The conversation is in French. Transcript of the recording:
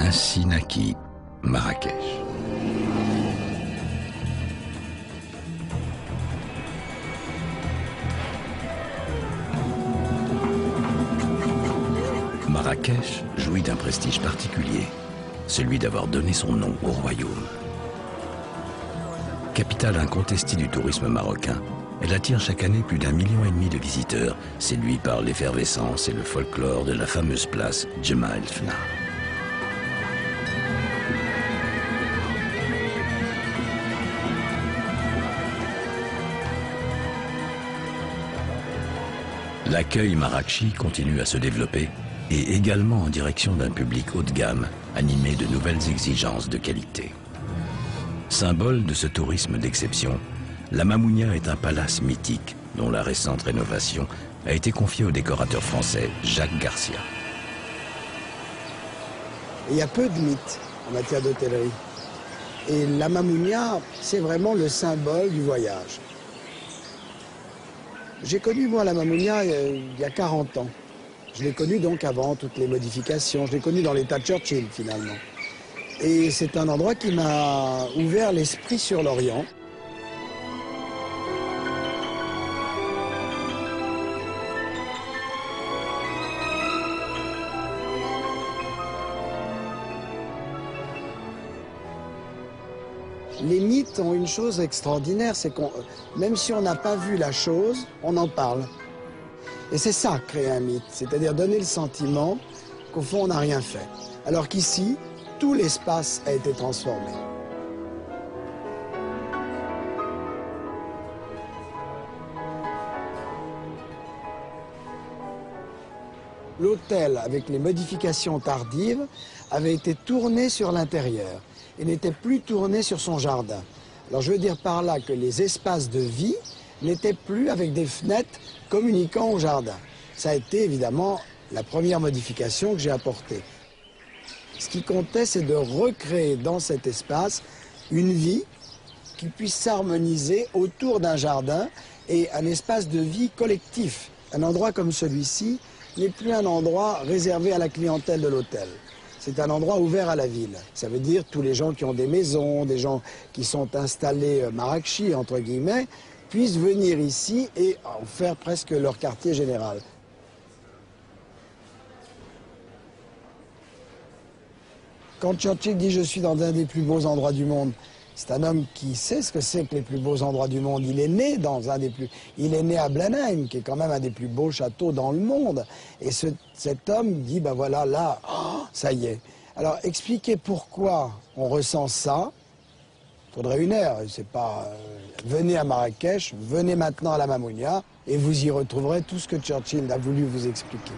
Ainsi naquit Marrakech. Marrakech jouit d'un prestige particulier, celui d'avoir donné son nom au royaume. Capitale incontestée du tourisme marocain, elle attire chaque année plus d'1,5 million de visiteurs, séduits par l'effervescence et le folklore de la fameuse place Jemaa el Fna. L'accueil marrakchi continue à se développer et également en direction d'un public haut de gamme, animé de nouvelles exigences de qualité. Symbole de ce tourisme d'exception, la Mamounia est un palace mythique dont la récente rénovation a été confiée au décorateur français Jacques Garcia. Il y a peu de mythes en matière d'hôtellerie. Et la Mamounia, c'est vraiment le symbole du voyage. J'ai connu, moi, la Mamounia il y a 40 ans. Je l'ai connu donc avant toutes les modifications. Je l'ai connu dans l'état Churchill, finalement. Et c'est un endroit qui m'a ouvert l'esprit sur l'Orient. Les mythes ont une chose extraordinaire, c'est qu'on, même si on n'a pas vu la chose, on en parle. Et c'est ça, créer un mythe, c'est-à-dire donner le sentiment qu'au fond, on n'a rien fait. Alors qu'ici, tout l'espace a été transformé. L'hôtel, avec les modifications tardives, avait été tourné sur l'intérieur et n'était plus tourné sur son jardin. Alors je veux dire par là que les espaces de vie n'étaient plus avec des fenêtres communiquant au jardin. Ça a été évidemment la première modification que j'ai apportée. Ce qui comptait, c'est de recréer dans cet espace une vie qui puisse s'harmoniser autour d'un jardin et un espace de vie collectif. Un endroit comme celui-ci n'est plus un endroit réservé à la clientèle de l'hôtel. C'est un endroit ouvert à la ville. Ça veut dire tous les gens qui ont des maisons, des gens qui sont installés marrakchi, entre guillemets, puissent venir ici et en faire presque leur quartier général. Quand Churchill dit « je suis dans un des plus beaux endroits du monde », c'est un homme qui sait ce que c'est que les plus beaux endroits du monde. Il est né dans un des plus... Il est né à Blenheim, qui est quand même un des plus beaux châteaux dans le monde. Et cet homme dit, ben voilà, là, oh, ça y est. Alors, expliquer pourquoi on ressent ça, il faudrait une heure. C'est pas... venez à Marrakech, venez maintenant à la Mamounia, et vous y retrouverez tout ce que Churchill a voulu vous expliquer.